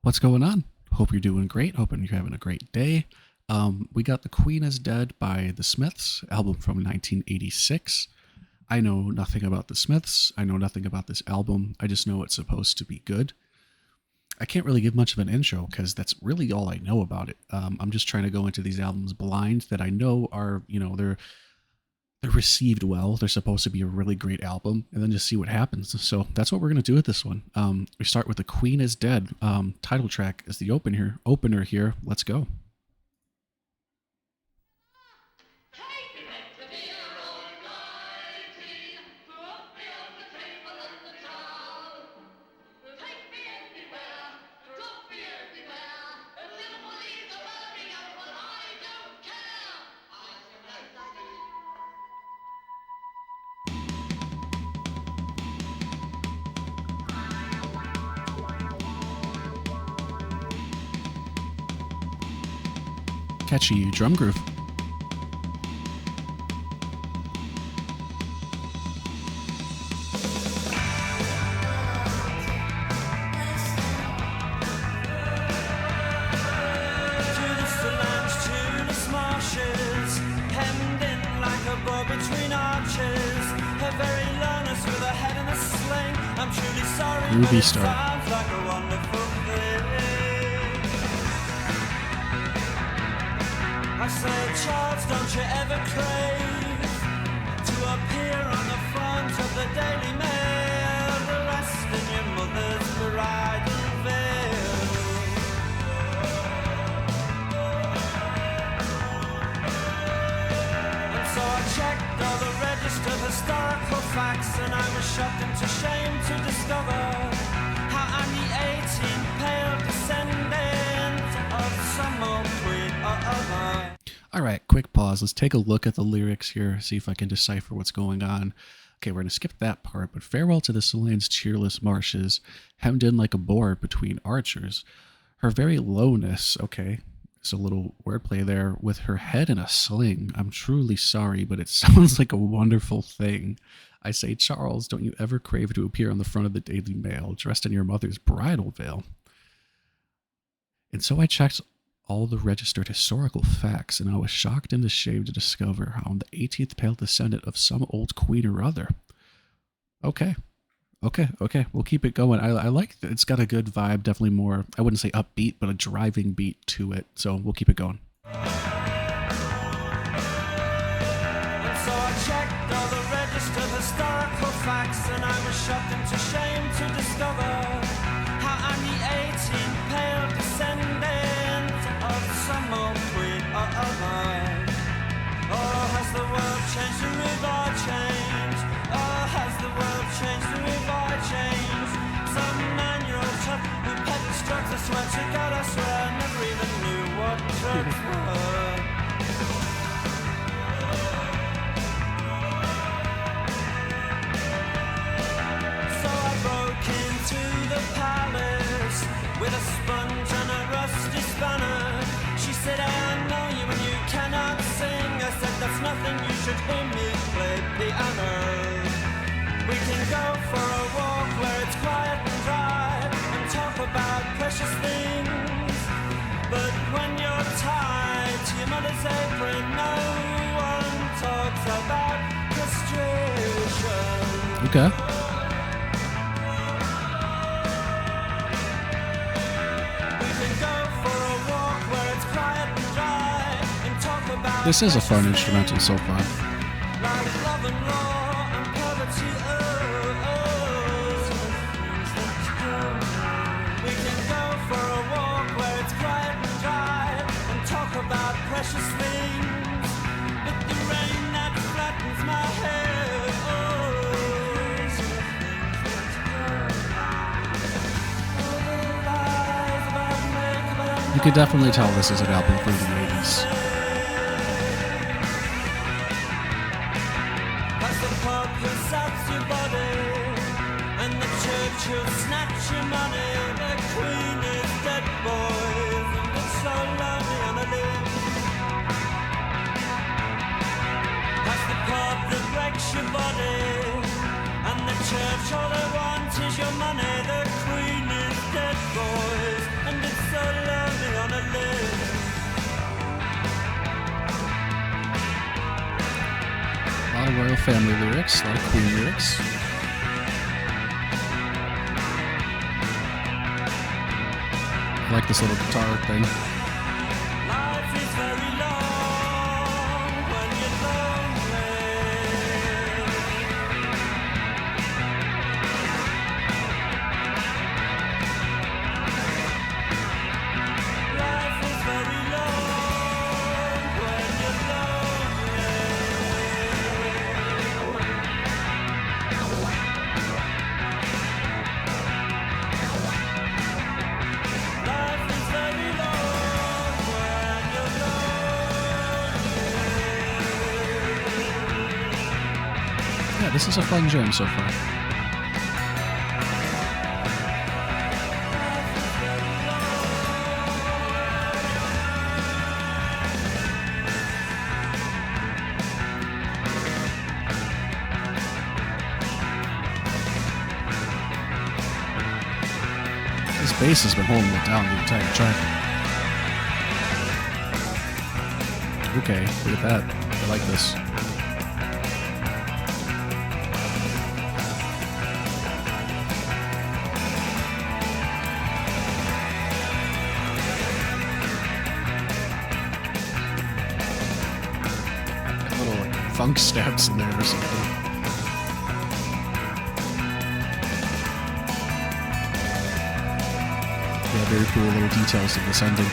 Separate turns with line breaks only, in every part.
What's going on? Hope you're doing great. Hoping you're having a great day. We got The Queen is Dead by The Smiths, album from 1986. I know nothing about The Smiths. I know nothing about this album. I just know it's supposed to be good. I can't really give much of an intro because that's really all I know about it. I'm just trying to go into these albums blind that I know are, they're received well. They're supposed to be a really great album, and then just see what happens. So that's what we're gonna do with this one. We start with "The Queen is Dead." Title track is the opener here. Let's go. Catchy drum groove. Groovy start.
I say, Charles, don't you ever crave to appear on the front of the Daily Mail, dressed in your mother's bridal veil? And so I checked all the registered historical facts, and I was shocked into shame to discover how I'm the 18th pale descendant of some old queen or other.
All right, quick pause. Let's take a look at the lyrics here, see if I can decipher what's going on. Okay, we're going to skip that part, but farewell to the Selene's cheerless marshes, hemmed in like a board between archers. Her very lowness, okay, it's a little wordplay there, with her head in a sling. I'm truly sorry, but it sounds like a wonderful thing. I say, Charles, don't you ever crave to appear on the front of the Daily Mail, dressed in your mother's bridal veil? And so I checked all the registered historical facts, and I was shocked and ashamed to discover how I'm the 18th pale descendant of some old queen or other. Okay, we'll keep it going. I like that. It's got a good vibe, definitely more, I wouldn't say upbeat, but a driving beat to it, so we'll keep it going.
And so I checked all the registered historical facts, and I was shocked into shame to discover how I'm the 18th pale descendant of some old queen or other. Oh, has the world changed? The river changed. Oh, has the world changed? The river changed. Some 9-year-old chap who peddles drugs, I swear to God, I swear I never even knew what drugs were. So I broke into the palace with a sponge and a rusty spanner. She said, I know you and you cannot sing. I said, that's nothing, you should hear me play piano. We can go for a walk where it's quiet and dry and talk about precious things. But when you're tied to your mother's apron, no one talks about frustration.
Okay. This is a fun instrumental so far.
We can go for a walk where it's quiet and dry and talk about precious things. But the rain that flattens my head,
You could definitely tell this is an album from the 80s.
She'll snatch your money, the queen is dead, boys, and it's so lonely on a limb. That's the pub that breaks your body, and the church, all they want is your money. The queen is dead, boys, and
family lyrics, a lot of Queen lyrics. I like this little guitar thing.
Life is very long when you're lonely. Life is very long when you're lonely. Life is very long when you're lonely.
Yeah, this is a fun jam so far. This bass has been holding it down the entire track. Okay, look at that. I like this. Little like, funk stabs in there or something. Yeah, very cool little details of this ending.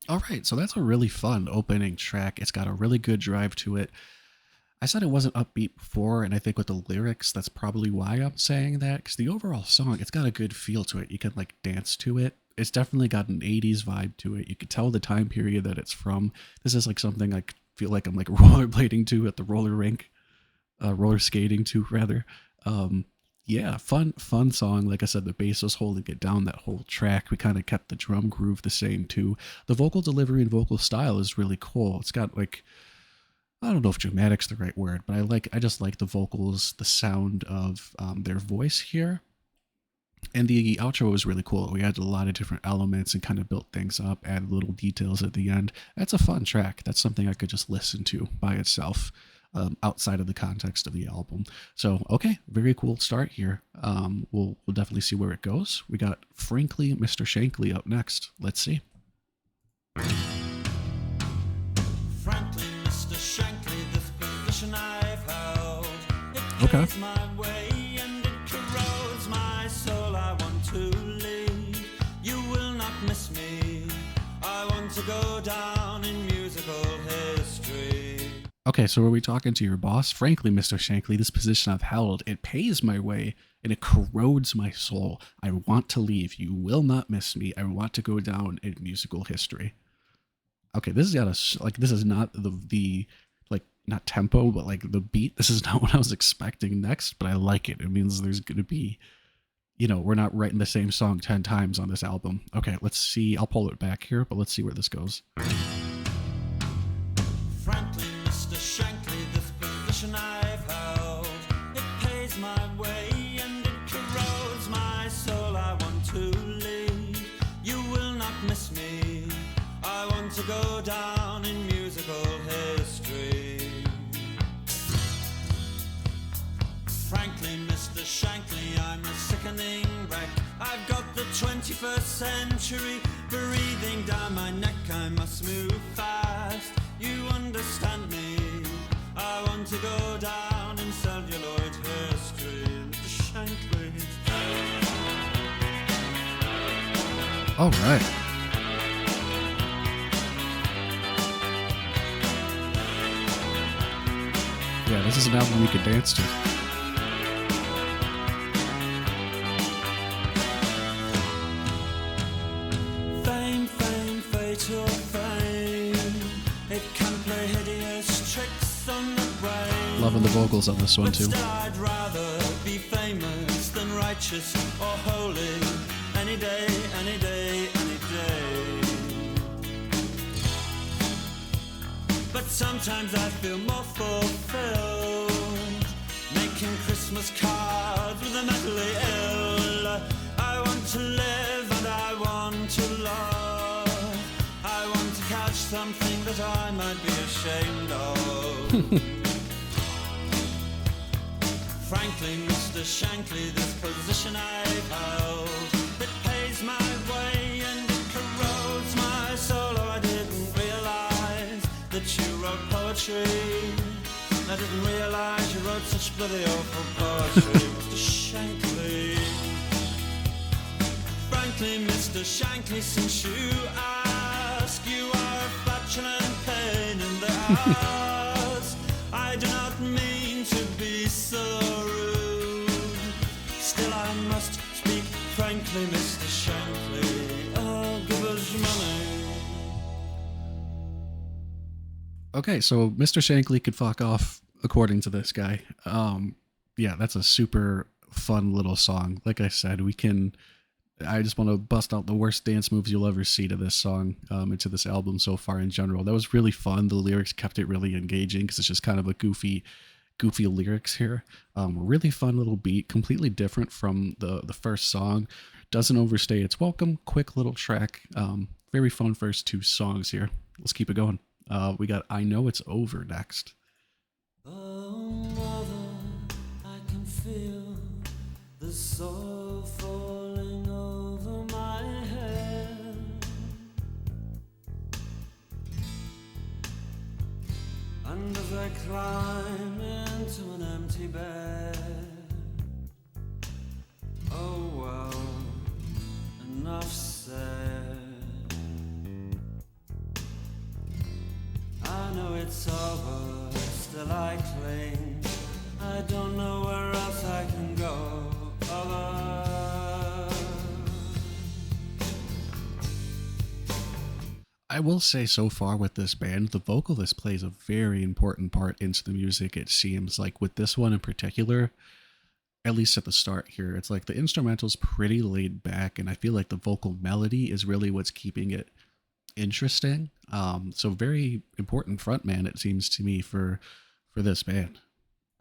All right, so that's a really fun opening track. It's got a really good drive to it. I said it wasn't upbeat before, and I think with the lyrics, that's probably why I'm saying that, because the overall song, it's got a good feel to it. You can, like, dance to it. It's definitely got an 80s vibe to it. You can tell the time period that it's from. This is, like, something I feel like I'm, like, rollerblading to at the roller rink. Roller skating to, rather. Yeah, fun song. Like I said, the bass was holding it down that whole track. We kind of kept the drum groove the same, too. The vocal delivery and vocal style is really cool. It's got, like... I don't know if dramatic's the right word, but I just like the vocals, the sound of their voice here. And the outro was really cool. We added a lot of different elements and kind of built things up, added little details at the end. That's a fun track. That's something I could just listen to by itself, outside of the context of the album. So, okay, very cool start here. We'll definitely see where it goes. We got Frankly Mr. Shankly up next. Let's see.
Frankly, Mr. Shankly, this position I've held, it
Okay.
pays my way and it corrodes my soul. I want to leave. You will not miss me. I want to go down in musical history.
Okay, so are we talking to your boss? Frankly, Mr. Shankly, this position I've held, it pays my way and it corrodes my soul. I want to leave. You will not miss me. I want to go down in musical history. Okay, this has got a, like, this is not the like, not tempo, but like the beat. This is not what I was expecting next, but I like it. It means there's going to be, you know, we're not writing the same song 10 times on this album. Okay, let's see. I'll pull it back here, but let's see where this goes.
Frankly, Mr. Shankly, this position I've held, it pays my way and it corrodes my soul. I want to leave. You will not miss me. I want to go down in musical history. Frankly, Mr. Shankly, I'm a sickening 21st century, breathing down my neck, I must move fast. You understand me? I want to go down in celluloid history. Mr. Shankly.
All right. Yeah, this is an album we could dance to.
Fame, fame, fatal fame. It can play hideous tricks on the brain.
Loving the vocals on this one
But
too.
still I'd rather be famous than righteous or holy. Any day, any day, any day. But sometimes I feel more fulfilled making Christmas cards with the mentally ill. I want to live and I want to love. I want to catch something that I might be ashamed of. Frankly, Mr. Shankly, this position I've held, it pays my way and it corrodes my soul. Oh, I didn't realize that you wrote poetry. I didn't realize you wrote such bloody awful poetry. Mr. Shankly. Frankly, Mr. Shankly, since you ask, you are a flatulent pain in the ass. I do not mean to be so rude. Still I must speak frankly, Mr. Shankly. Oh, give us money.
Okay, so Mr. Shankly could fuck off, according to this guy. Yeah, that's a super fun little song. Like I said, I just want to bust out the worst dance moves you'll ever see to this song, and to this album so far in general. That was really fun. The lyrics kept it really engaging because it's just kind of a goofy lyrics here. Really fun little beat, completely different from the first song. Doesn't overstay its welcome. Quick little track. Very fun first two songs here. Let's keep it going. We got I Know It's Over next.
Oh, mother, I can feel the soil falling over my head. And as I climb into an empty bed, oh well, enough said. I know it's over, still I cling. I don't know where else I can go.
I will say so far with this band, the vocalist plays a very important part into the music, it seems. Like with this one in particular, at least at the start here, it's like the instrumental's pretty laid back, and I feel like the vocal melody is really what's keeping it interesting. So very important frontman, it seems to me, for this band.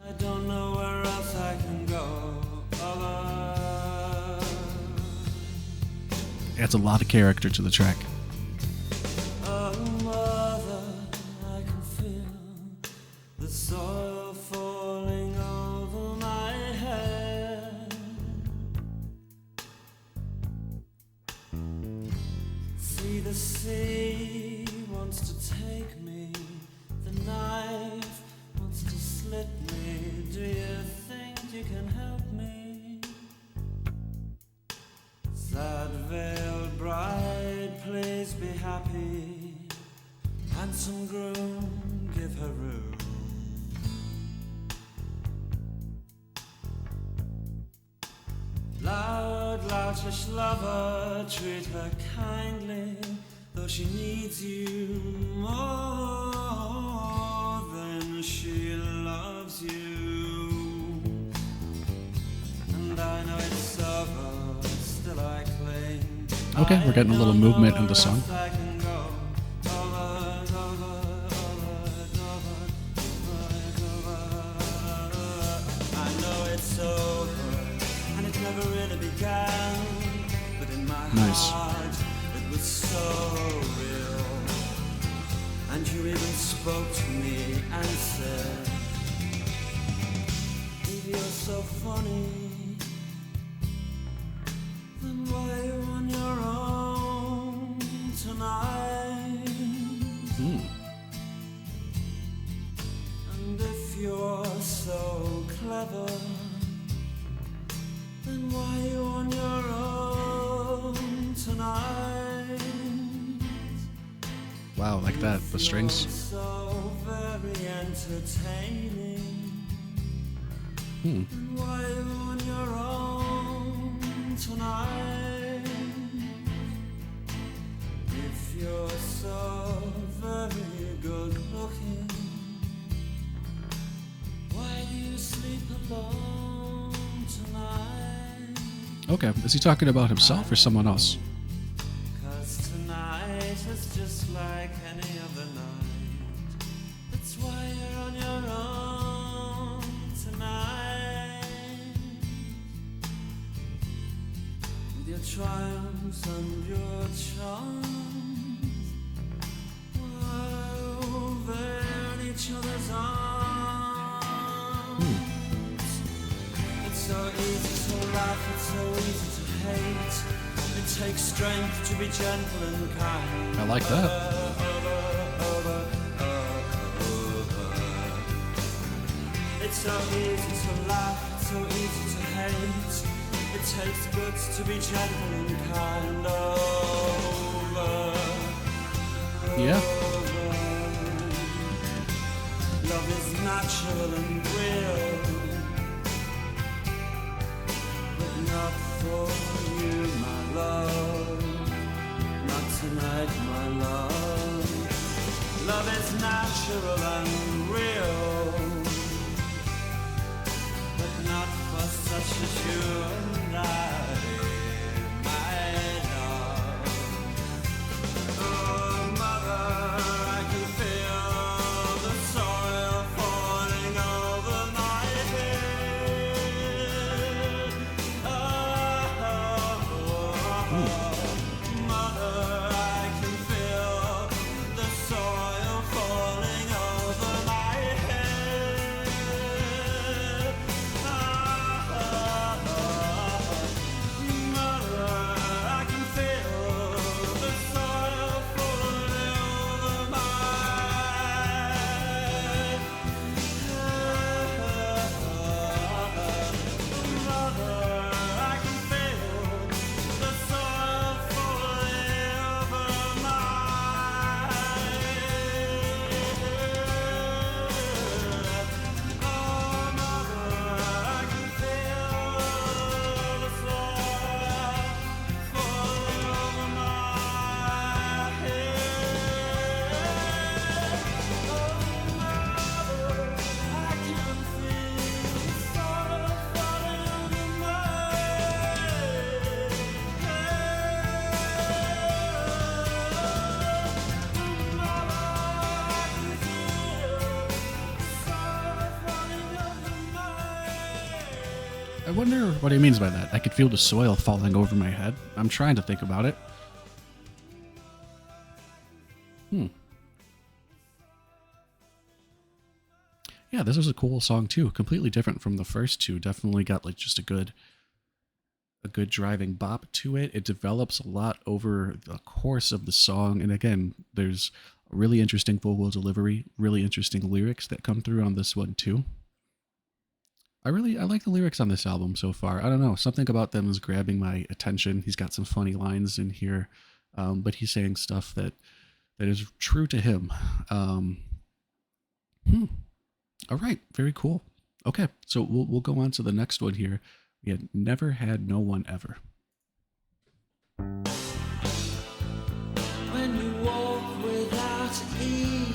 I don't know where else I can go.
Adds a lot of character to the track.
Oh, mother, I can feel the soil falling over my head. See, the sea wants to take me, the knife wants to slit me. Do you think you can help me? Sad veiled bride, please be happy. Handsome groom, give her room. Loud, loutish lover, treat her kindly, though she needs you more than she loves you. And I know it's over, still I cling.
Okay, we're getting a little movement in the song.
I know it's over, and it never really began, but in my
Nice.
heart it was so real. And you even spoke to me and said, Eve, you're so funny. Then why you on your own tonight? And if you're so clever, then why you on your own tonight?
Wow, like that, the strings.
So very entertaining. And why you on your own tonight? If you're so very good looking, why do you sleep alone tonight?
Okay, is he talking about himself or someone else?
'Cause tonight is just like any other night. That's why you're on your own tonight. With your triumphs and your charms, over each other's arms. It's so easy to laugh, it's so easy to hate. It takes strength to be gentle and kind.
I like that.
It's so easy to laugh, it's so easy to hate. It takes guts to be gentle and kind.
Yeah.
Love is natural and real, but not for you, my love. Not tonight, my love. Love is natural and real, but not for such as you and I, my love. Oh, mother, I can feel the soil falling over my head. Oh, mother, I can feel the soil falling over my head. Mother, I can feel the soil falling over my Mother, I can feel the soil falling over my Oh, mother, I can feel the soil falling over my head. Oh, mother, I can feel the soil falling over my head. Mother, I can feel the soil falling over my head.
I wonder what he means by that. I could feel the soil falling over my head. I'm trying to think about it. Yeah, this was a cool song too. Completely different from the first two. Definitely got like just a good driving bop to it. It develops a lot over the course of the song. And again, there's a really interesting vocal delivery, really interesting lyrics that come through on this one too. I like the lyrics on this album so far. I don't know, something about them is grabbing my attention. He's got some funny lines in here, but he's saying stuff that is true to him. All right, very cool. Okay, so we'll go on to the next one here. We had Never Had No One Ever.
When you walk without ease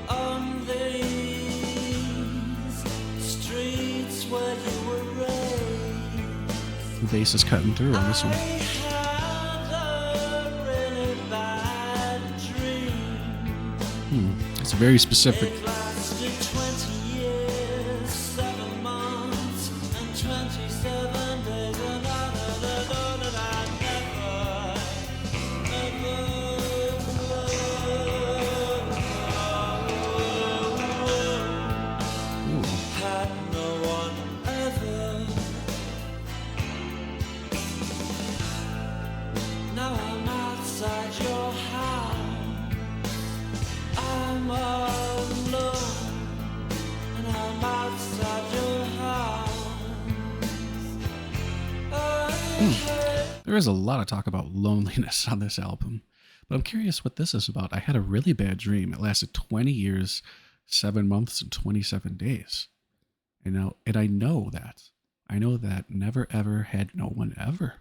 on these streets where you were raised,
The bass is cutting through on this
I
one.
had a really bad dream.
It's very specific.
It lasted 20 years, 7 months, and 27 days, and I never had no one ever.
There is a lot of talk about loneliness on this album, but I'm curious what this is about. I had a really bad dream. It lasted 20 years, 7 months, and 27 days. And I know that. I know that never ever had no one ever.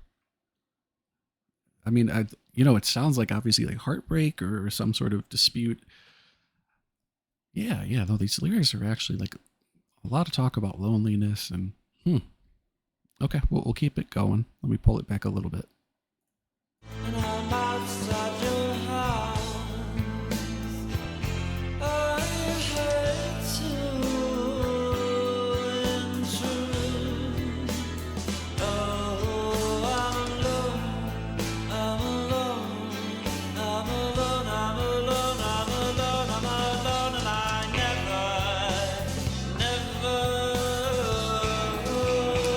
I mean, it sounds like obviously like heartbreak or some sort of dispute. Yeah, yeah. No, these lyrics are actually like a lot of talk about loneliness and Okay, we'll keep it going. Let me pull it back a little bit.
And I'm outside your house. I hate to intrude. Oh, I'm alone, I'm alone, I'm alone, I'm alone, I'm alone, I'm alone, and I never.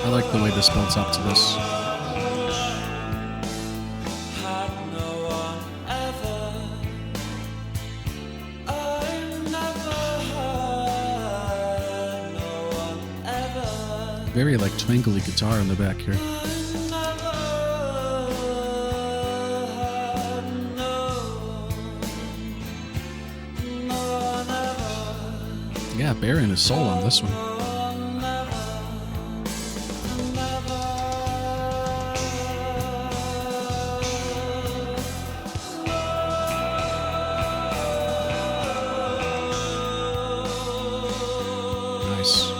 I like the way this builds up to this. Very like twinkly guitar in the back here. Yeah, bearing his soul on this one. Nice.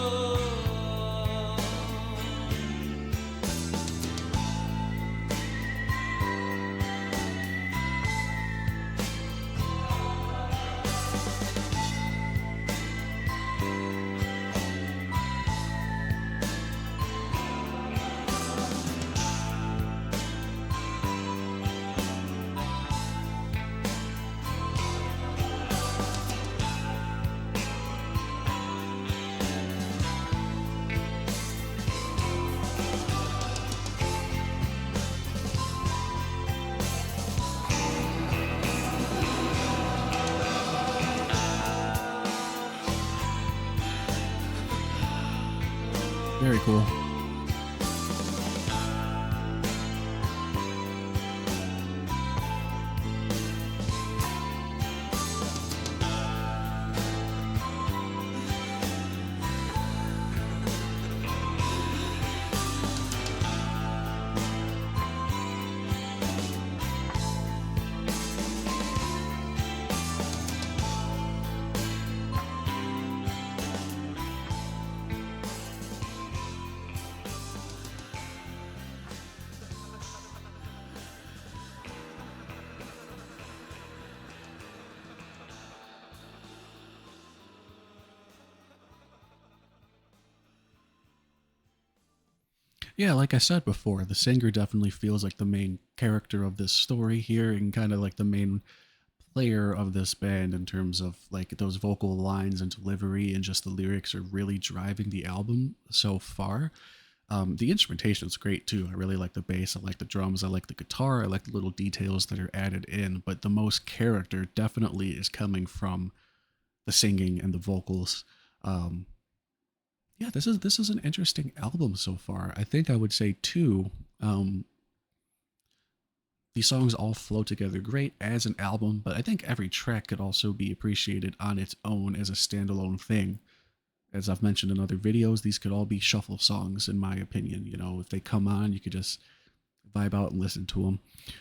Very cool. Yeah, like I said before, the singer definitely feels like the main character of this story here and kind of like the main player of this band in terms of like those vocal lines and delivery and just the lyrics are really driving the album so far. The instrumentation is great too. I really like the bass. I like the drums. I like the guitar. I like the little details that are added in. But the most character definitely is coming from the singing and the vocals. Yeah, this is an interesting album so far. I think I would say too. These songs all flow together great as an album, but I think every track could also be appreciated on its own as a standalone thing. As I've mentioned in other videos, these could all be shuffle songs, in my opinion. You know, if they come on, you could just vibe out and listen to them.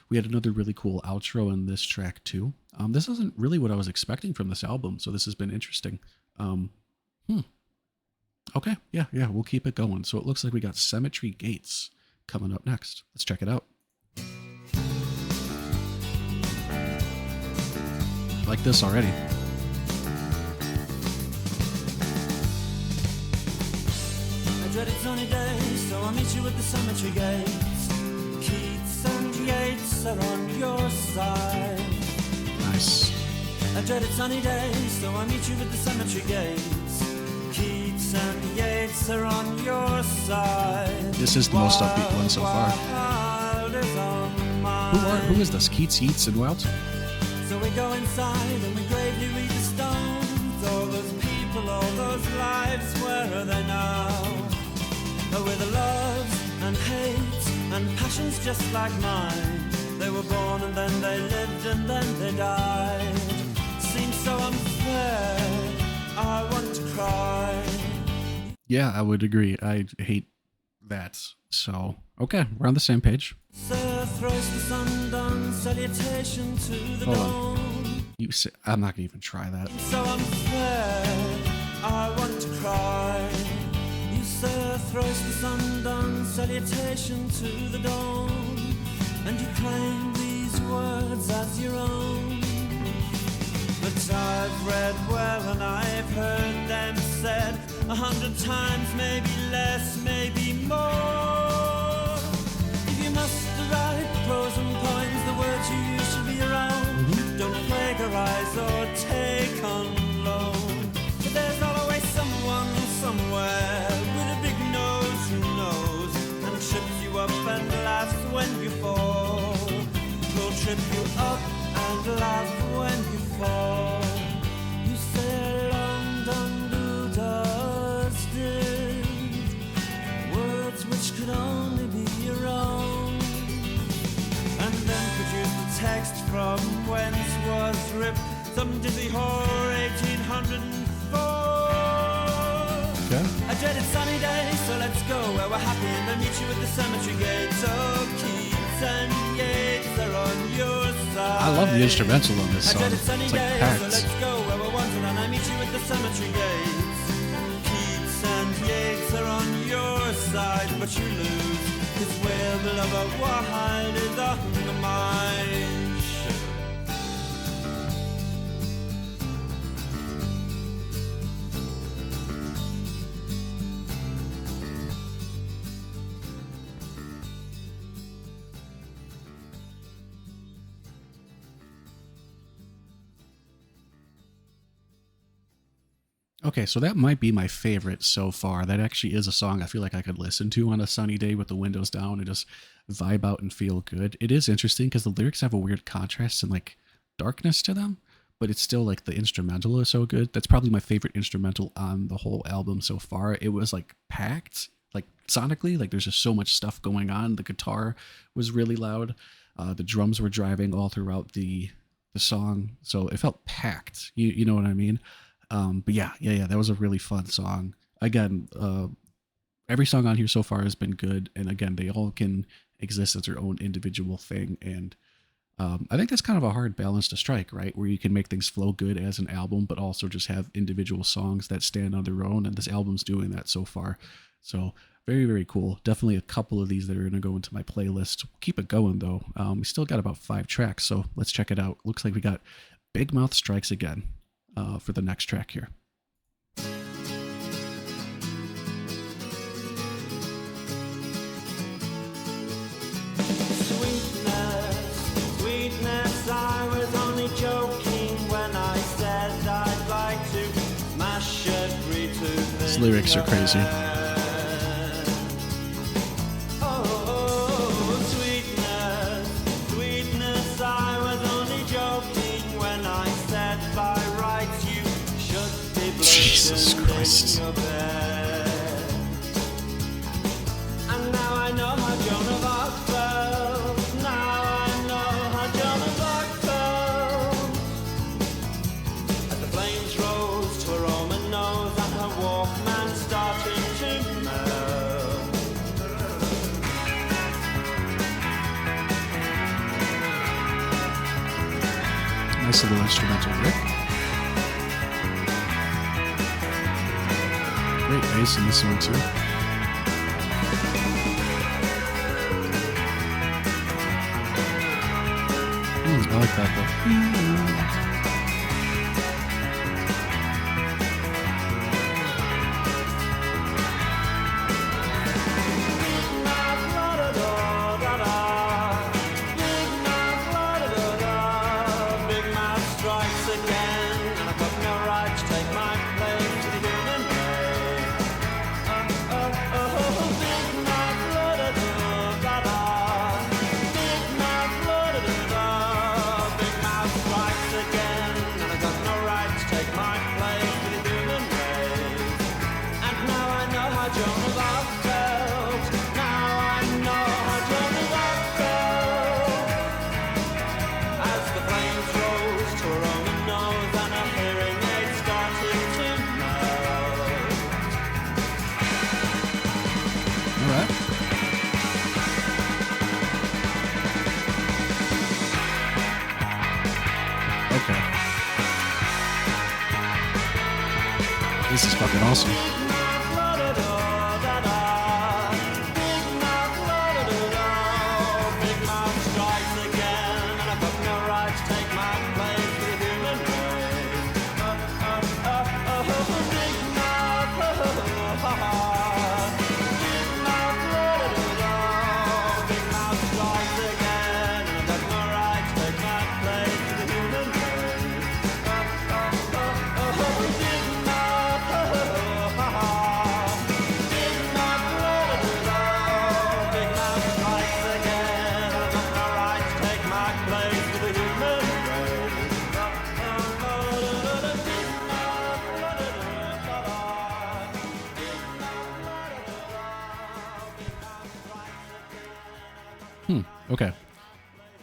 We had another really cool outro in this track too. This isn't really what I was expecting from this album, so this has been interesting. Okay, yeah, we'll keep it going. So it looks like we got Cemetry Gates coming up next. Let's check it out. Like this already.
I dreaded sunny days, so I'll meet you at the Cemetry Gates. Keats and Yates are on your side.
Nice.
I dreaded sunny days, so I'll meet you at the Cemetry Gates. Keats and Yates are on your side.
This is the most upbeat one so far. Who is this? Keats, Yeats, and Wild?
So we go inside and we gravely read the stones. All those people, all those lives, where are they now? Oh, with the loves and hates and passions just just like mine. They were born and then they lived and then they died. Seems so unfair, I want to cry.
Yeah, I would agree. I hate that. So, okay, we're on the same page.
Sir throws the sun-done salutation to the dawn.
You say, I'm not gonna even try that.
So unfair, I want to cry. You sir throws the sun-done salutation to the dawn, and you claim these words as your own. But I've read well and I've heard them said 100 times, maybe less, maybe more. If you must write pros and poems, the words you use should be your own. Don't plagiarize or take on loan. But there's always someone somewhere with a big nose who knows and trips you up and laughs when you fall. Will trip you up and laugh when you fall. You say London do dusted words which could only be your own, and then produce the text from whence was ripped some dizzy whore 1804.
Okay.
A dreaded sunny day, so let's go where we're happy and then meet you at the Cemetry Gates. Oh, Keats and Yates are on your side.
I love the instrumental on this song. It's like
So
packed.
let's go where we're wanted and I meet you at the Cemetry Gates. Keats and Yates are on your side, but you lose, 'cause where the lover wild is on the mind.
Okay, so that might be my favorite so far. That actually is a song I feel like I could listen to on a sunny day with the windows down and just vibe out and feel good. It is interesting because the lyrics have a weird contrast and like darkness to them, but it's still like the instrumental is so good. That's probably my favorite instrumental on the whole album so far. It was like packed, like sonically, like there's just so much stuff going on. The guitar was really loud. The drums were driving all throughout the song, so it felt packed. You know what I mean? But yeah, that was a really fun song. Again, every song on here so far has been good, and again, they all can exist as their own individual thing, and I think that's kind of a hard balance to strike, right? Where you can make things flow good as an album, but also just have individual songs that stand on their own, and this album's doing that so far. So very, very cool. Definitely a couple of these that are going to go into my playlist. Keep it going, though. We still got about 5 tracks, so let's check it out. Looks like we got Bigmouth Strikes Again for the next track here.
Sweetness, I was only joking when I said I'd like to mash every tooth.
These lyrics are crazy.
Oh, sweetness, I was only joking when I said by rights you should be
Jesus Christ.
in your bed. And now I know how Joan of Arc felt. Now I know how Joan of Arc felt. As the flames rose to her Roman nose and her Walkman started to melt.
Nice little instrumental riff. Great bass in this one too. I like that though.
Bigmouth strikes again, and I've got no right to take my place to the human race. Bigmouth, Bigmouth, Bigmouth strikes again.
This is fucking awesome. Okay.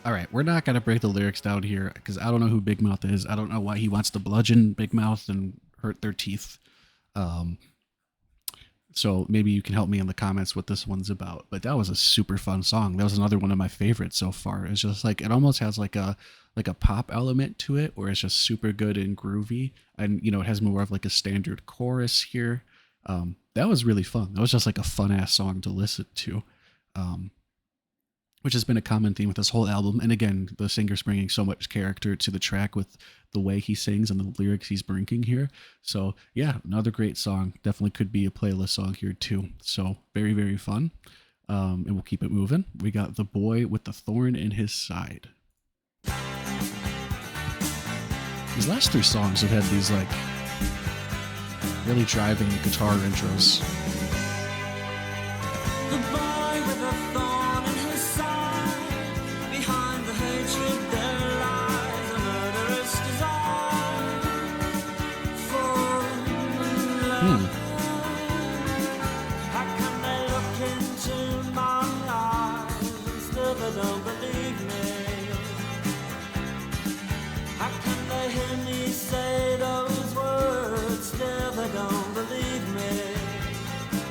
All right. We're not going to break the lyrics down here because I don't know who Bigmouth is. I don't know why he wants to bludgeon Bigmouth and hurt their teeth. So maybe you can help me in the comments what this one's about. But that was a super fun song. That was another one of my favorites so far. It's just like, it almost has like a pop element to it where it's just super good and groovy. And, you know, it has more of like a standard chorus here. That was really fun. That was just like a fun ass song to listen to. Which has been a common theme with this whole album. And again, the singer's bringing so much character to the track with the way he sings and the lyrics he's bringing here. So yeah, another great song. Definitely could be a playlist song here too. So very, very fun. And we'll keep it moving. We got The Boy with the Thorn in His Side. These last three songs have had these like really driving guitar intros.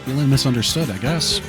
Feeling misunderstood, I guess.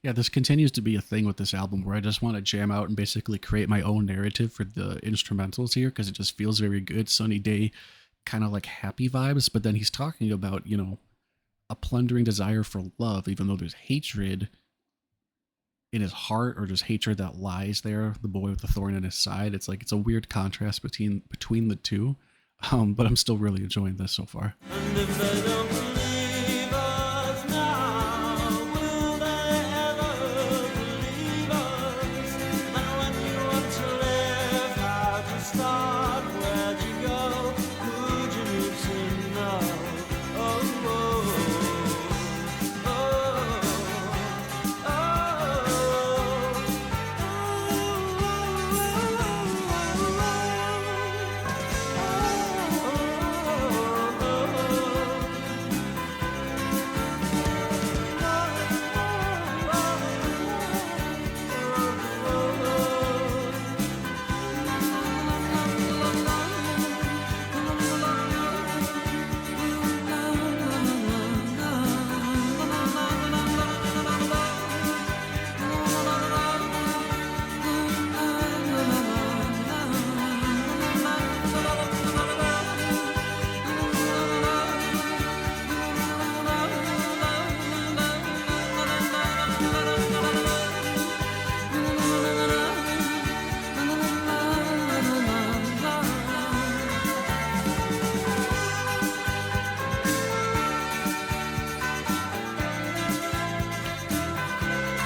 Yeah, this continues to be a thing with this album where I just want to jam out and basically create my own narrative for the instrumentals here because it just feels very good, sunny day, kind of like happy vibes. But then he's talking about, you know, a plundering desire for love, even though there's hatred in his heart or just hatred that lies there, the boy with the thorn in his side. It's like, it's a weird contrast between the two. But I'm still really enjoying this so far.
And if they don't believe us now, will they ever believe us? And when you want to live, how'd you start? Where'd you go? Who'd you need to know? Oh, oh, oh,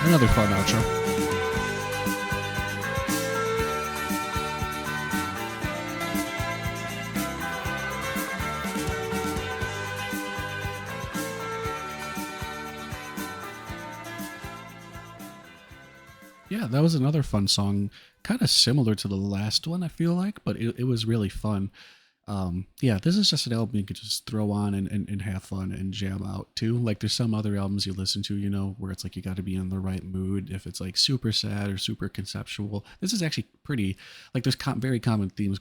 Another fun outro. Yeah, that was another fun song, kind of similar to the last one, I feel like, but it was really fun. Yeah, this is just an album you could just throw on and have fun and jam out too. Like there's some other albums you listen to, you know, where it's like you got to be in the right mood. If it's like super sad or super conceptual, this is actually pretty, like there's very common themes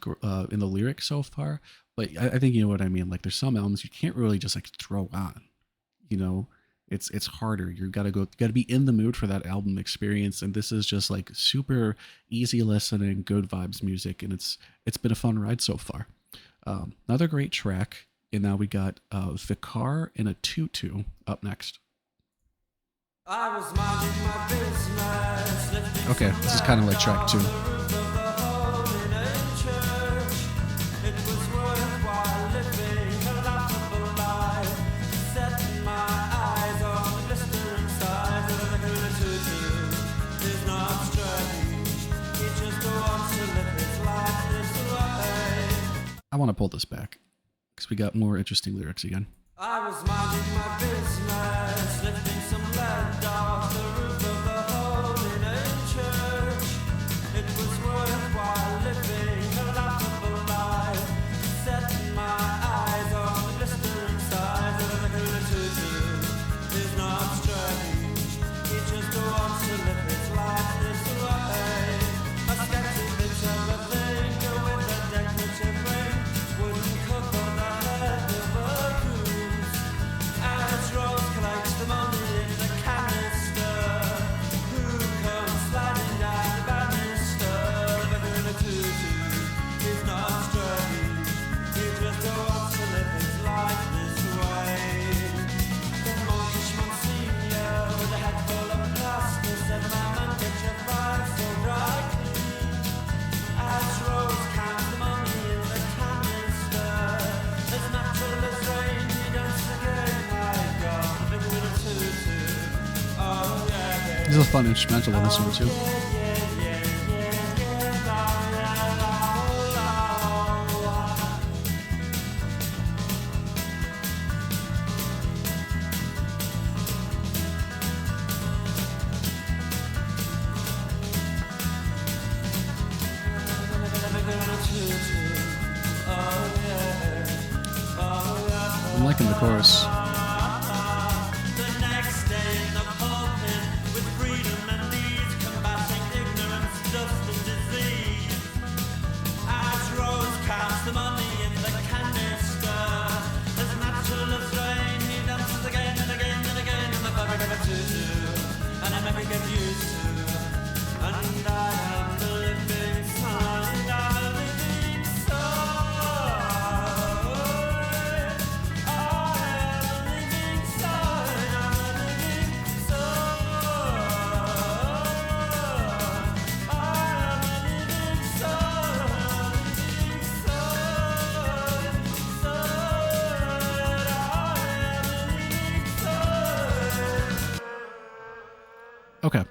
in the lyrics so far, but I think you know what I mean. Like there's some albums you can't really just like throw on, you know. It's harder. You gotta be in the mood for that album experience, and this is just like super easy listening, good vibes music, and it's been a fun ride so far. Another great track, and now we got Vicar and a Tutu up next.
I was minding my business, lifting
Okay, this is kind of like track 2.
it was worthwhile living a laughable life, setting my eyes on the blistering sides of the Tutu. Is not strange, he just wants to live his life this way.
I want to pull this back because we got more interesting lyrics again.
I was minding my business, lifting some lead off the roof of the Holy Name Church. It was worthwhile living a laughable life, setting my eyes on the blistering sides of the Tutu. Is not strange, he just wants to live his life this way. A sketchy bitch of a thing with a decorative ring wouldn't cover the head of a goose. As Rose collects the money in the canister, who comes sliding down the banister? The vicar in a tutu is not strange, he just wants to live his life this way. The monkish Monsignor with a head full of plaster said, "My man, get your fire so brightly." As Rose counts the money in the canister, as natural as rain, he dances again. My God, the vicar with a tutu. Oh yeah,
There's a fun instrumental in this one too. I'm liking the chorus.
The next day in the pulpit, with freedom and ease, combating ignorance, dust and disease. As Rose counts the money in the canister, as natural as rain, he dances again and again and again in the fabric of a tutu, and I never get used to. And I am the living sign, I'm a living soul.
Okay.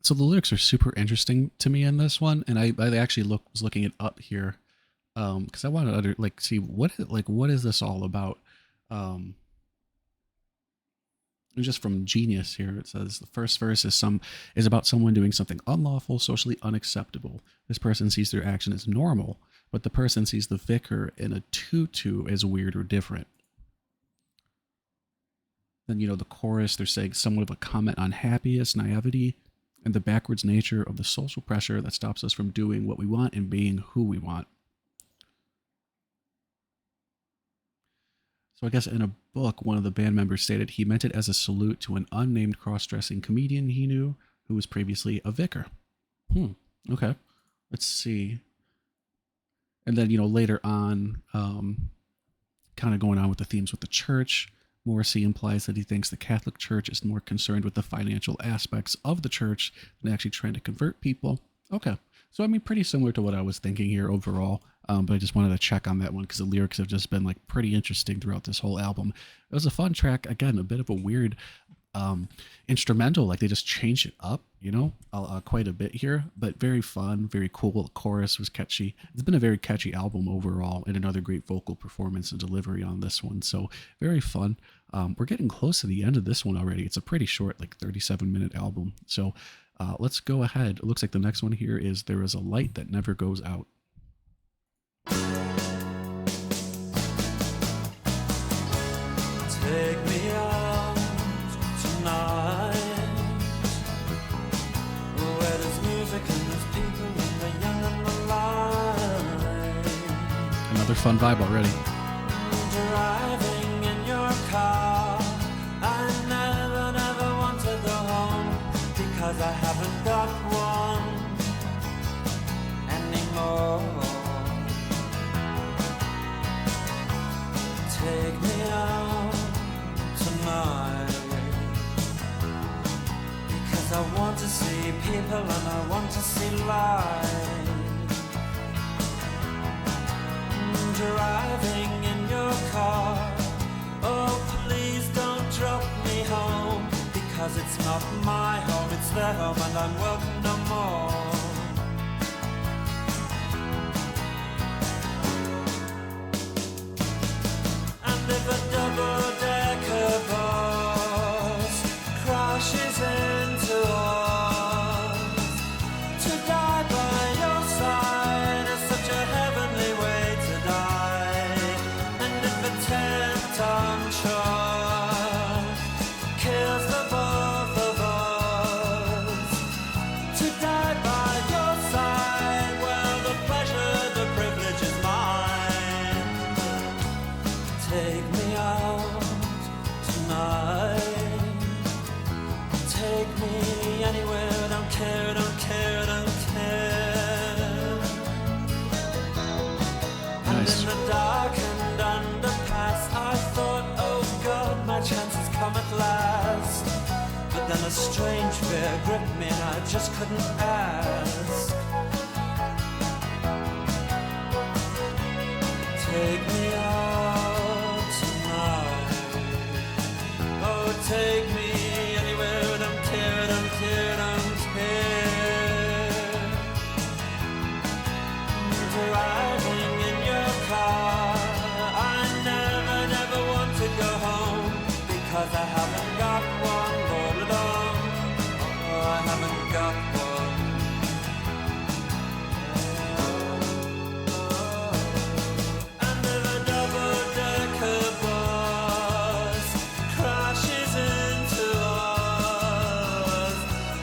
So the lyrics are super interesting to me in this one, and I actually was looking it up here because I wanted to see what is this all about. And just from Genius here, it says the first verse is about someone doing something unlawful, socially unacceptable. This person sees their action as normal, but the person sees the vicar in a tutu as weird or different. Then, you know, the chorus, they're saying somewhat of a comment on happiness, naivety, and the backwards nature of the social pressure that stops us from doing what we want and being who we want. So I guess in a book, one of the band members stated he meant it as a salute to an unnamed cross-dressing comedian he knew who was previously a vicar. Okay. Let's see. And then, you know, later on, kind of going on with the themes with the church, Morrissey implies that he thinks the Catholic Church is more concerned with the financial aspects of the church than actually trying to convert people. Okay. So, I mean, pretty similar to what I was thinking here overall, but I just wanted to check on that one because the lyrics have just been like pretty interesting throughout this whole album. It was a fun track. Again, a bit of a weird Instrumental, like they just changed it up, quite a bit here, but very fun, very cool. The chorus was catchy. It's been a very catchy album overall, and another great vocal performance and delivery on this one. So very fun. We're getting close to the end of this one already. It's a pretty short, like 37-minute album. So let's go ahead. It looks like the next one here is There Is a Light That Never Goes Out.
Take me out tonight, where there's music and there's people and the young and the light.
Another fun vibe already.
Driving in your car, I never want to go home, because I haven't got one anymore. Take me out tonight, because I want to see people and I want to see light. Driving in your car, oh please don't drop me home, because it's not my home, it's their home and I'm welcome no more. And if a double-decker bus crashes into us, to die by your side is such a heavenly way to die. And if a 10-ton truck kills the both of us, to die by your side, well, the pleasure, the privilege is mine. Take me out tonight, take me anywhere, don't care, don't care, don't care. And
Nice.
in the darkened underpass, I thought, oh God, my chance has come at last. But then a strange fear gripped me and I just couldn't ask. Take me out tonight, oh take me anywhere, don't care, don't care, don't care. Driving in your car, I never want to go home, because I haven't got one, oh I haven't got one. And if a double-decker bus crashes into us,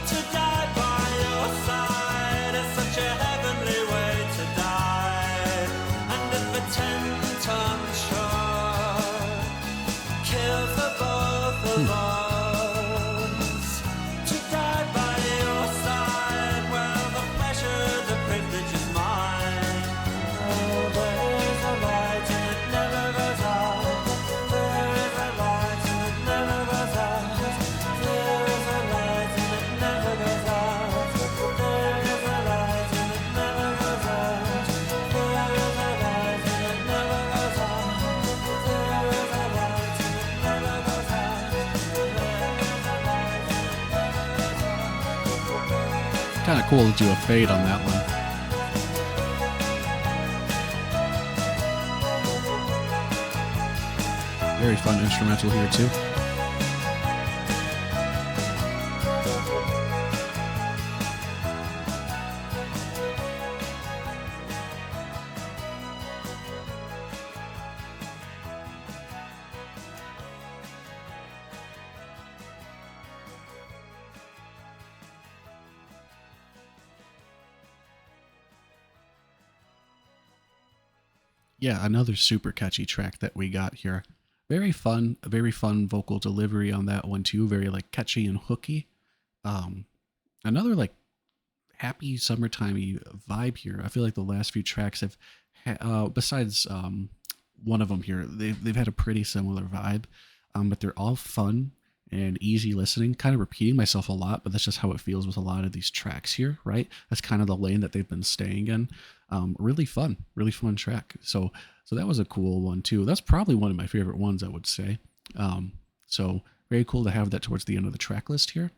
to die by your side is such a heavenly way to die. And if a 10-ton truck kills the both of us, to die by your side, well, the pleasure, the privilege is mine. Oh, there is a light and it never goes out. There is a light and it never goes out. There is a light and it never goes out. There is a light and it never goes out. There is a light and it never goes out. There is a light and it never goes out. There is a light and it never goes out.
Kind of cool to do a fade on that one. Very fun instrumental here too. Yeah, another super catchy track that we got here. Very fun, a very fun vocal delivery on that one too. Very like catchy and hooky. Another like happy summertimey vibe here. I feel like the last few tracks have, besides one of them here, they've had a pretty similar vibe, but they're all fun and easy listening. Kind of repeating myself a lot, but that's just how it feels with a lot of these tracks here, right? That's kind of the lane that they've been staying in. Really fun track. So that was a cool one too. That's probably one of my favorite ones, I would say. So Very cool to have that towards the end of the track list here.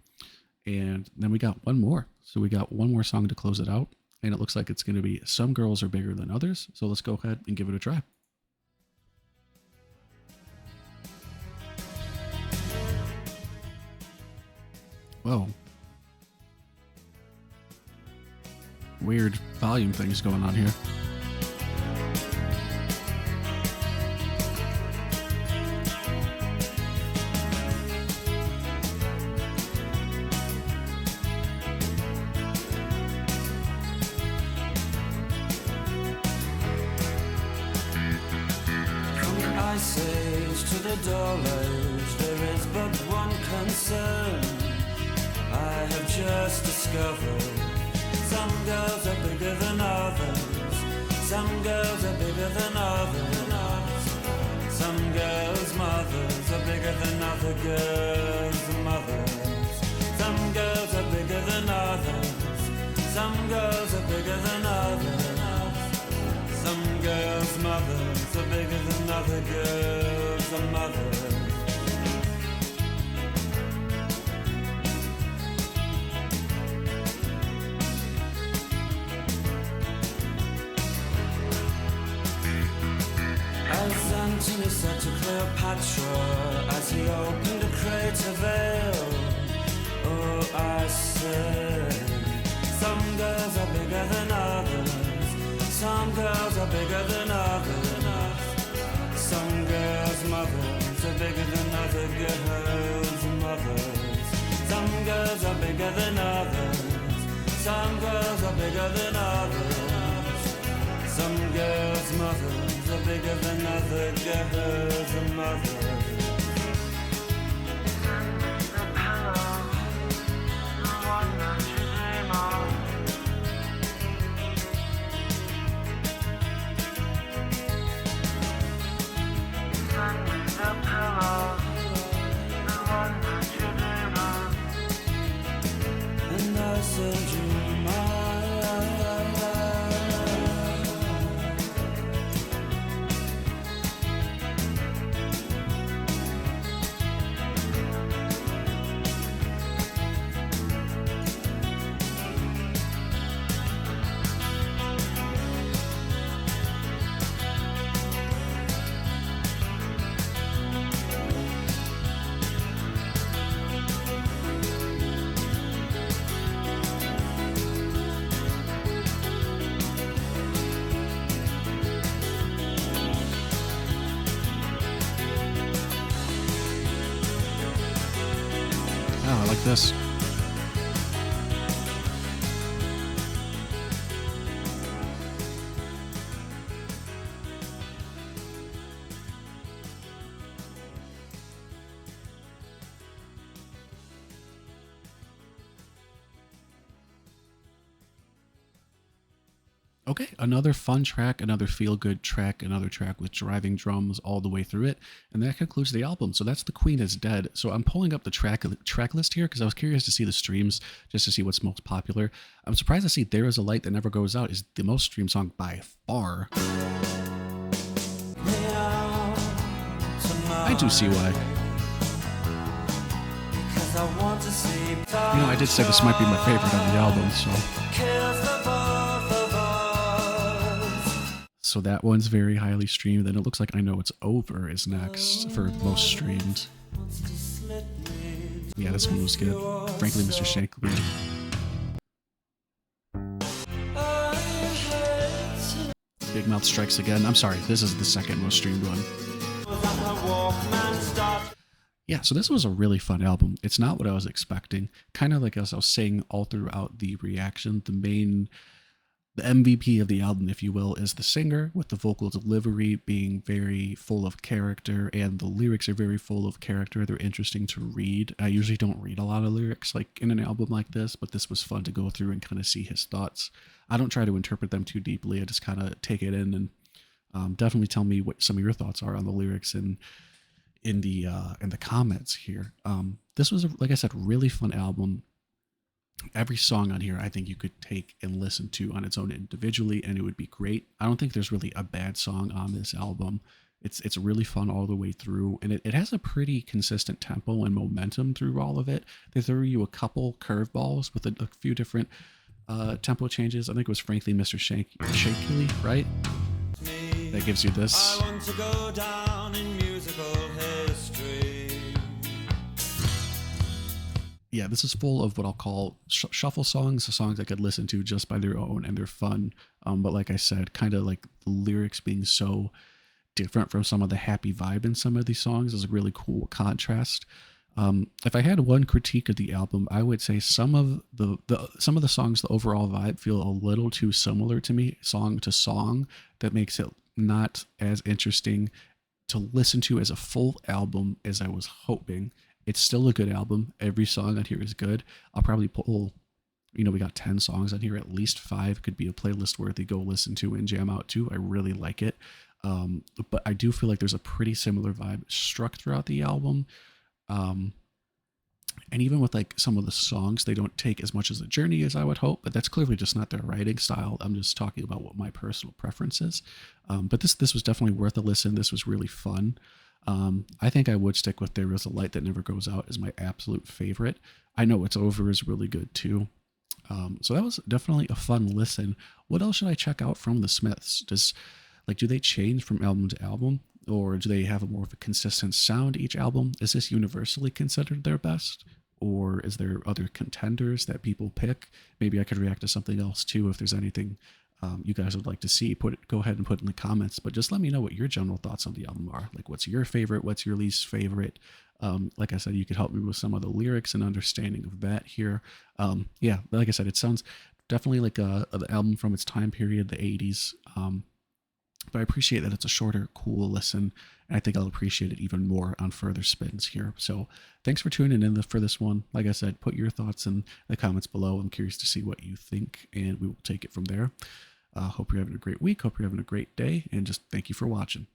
And then we got one more. So we got one more song to close it out. And it looks like it's going to be Some Girls Are Bigger Than Others. So let's go ahead and give it a try. Whoa. Weird volume things going on here.
Ice Age to the Dull Age, there is but one concern I have just discovered. Some girls are bigger than others. Some girls are bigger than others. Some girls' mothers are bigger than other girls' mothers. Some girls are bigger than others. Some girls are bigger than others. Some girls' mothers are bigger than other girls' mothers. As Antony said to Cleopatra as he opened a crater veil, oh, I said, some girls are bigger than others. Some girls are bigger than others. Some girls' mothers are bigger than other girls' mothers. Some girls are bigger than others. Some girls are bigger than others. Some girls' mothers are bigger than other girls' mothers. The pillow, the one that you dream of. Send me the pillow, the one that you dream of. And I send you mine.
Oh, I like this. Okay, another fun track, another feel-good track, another track with driving drums all the way through it, and that concludes the album. So that's The Queen Is Dead. So I'm pulling up the track list here because I was curious to see the streams, just to see what's most popular. I'm surprised to see There Is a Light That Never Goes Out is the most streamed song by far. I do see why. You know, I did say this might be my favorite on the album, so that one's very highly streamed. Then it looks like I Know It's Over is next for most streamed. Yeah, this one was good. Frankly, Mr. Shankly. Bigmouth Strikes Again. I'm sorry, this is the second most streamed one. Yeah, so this was a really fun album. It's not what I was expecting. Kind of like as I was saying all throughout the reaction, the MVP of the album, if you will, is the singer, with the vocal delivery being very full of character, and the lyrics are very full of character. They're interesting to read. I usually don't read a lot of lyrics like in an album like this, but this was fun to go through and kind of see his thoughts. I don't try to interpret them too deeply. I just kind of take it in, and definitely tell me what some of your thoughts are on the lyrics and in the comments here. This was, like I said, really fun album. Every song on here I think you could take and listen to on its own individually, and it would be great. I don't think there's really a bad song on this album. It's really fun all the way through, and it has a pretty consistent tempo and momentum through all of it. They threw you a couple curveballs with a few different tempo changes. I think it was frankly Mr. Shankly, right?
Me,
That gives you
I
this.
want to go down in musical history.
Yeah, this is full of what I'll call shuffle songs, songs I could listen to just by their own, and they're fun. But like I said, kind of like the lyrics being so different from some of the happy vibe in some of these songs is a really cool contrast. If I had one critique of the album, I would say some of some of the songs, the overall vibe feel a little too similar to me, song to song. That makes it not as interesting to listen to as a full album as I was hoping. It's still a good album. Every song on here is good. I'll probably pull, we got 10 songs on here. At least 5 could be a playlist worthy go listen to and jam out to. I really like it. But I do feel like there's a pretty similar vibe struck throughout the album. Um, and even with like some of the songs, they don't take as much as a journey as I would hope, but that's clearly just not their writing style. I'm just talking about what my personal preference is. But this was definitely worth a listen. This was really fun. I think I would stick with There Is a Light That Never Goes Out as my absolute favorite. I Know It's Over is really good too. So that was definitely a fun listen. What else should I check out from the Smiths? Do they change from album to album, or do they have a more of a consistent sound each album? Is this universally considered their best, or is there other contenders that people pick? Maybe I could react to something else too if there's anything you guys would like to see. Go ahead and put it in the comments. But just let me know what your general thoughts on the album are. Like, what's your favorite? What's your least favorite? Like I said, you could help me with some of the lyrics and understanding of that here. Yeah, like I said, it sounds definitely like an album from its time period, the 80s. But I appreciate that it's a shorter, cool listen, and I think I'll appreciate it even more on further spins here. So thanks for tuning in for this one. Like I said, put your thoughts in the comments below. I'm curious to see what you think, and we will take it from there. Hope you're having a great week. Hope you're having a great day, and just thank you for watching.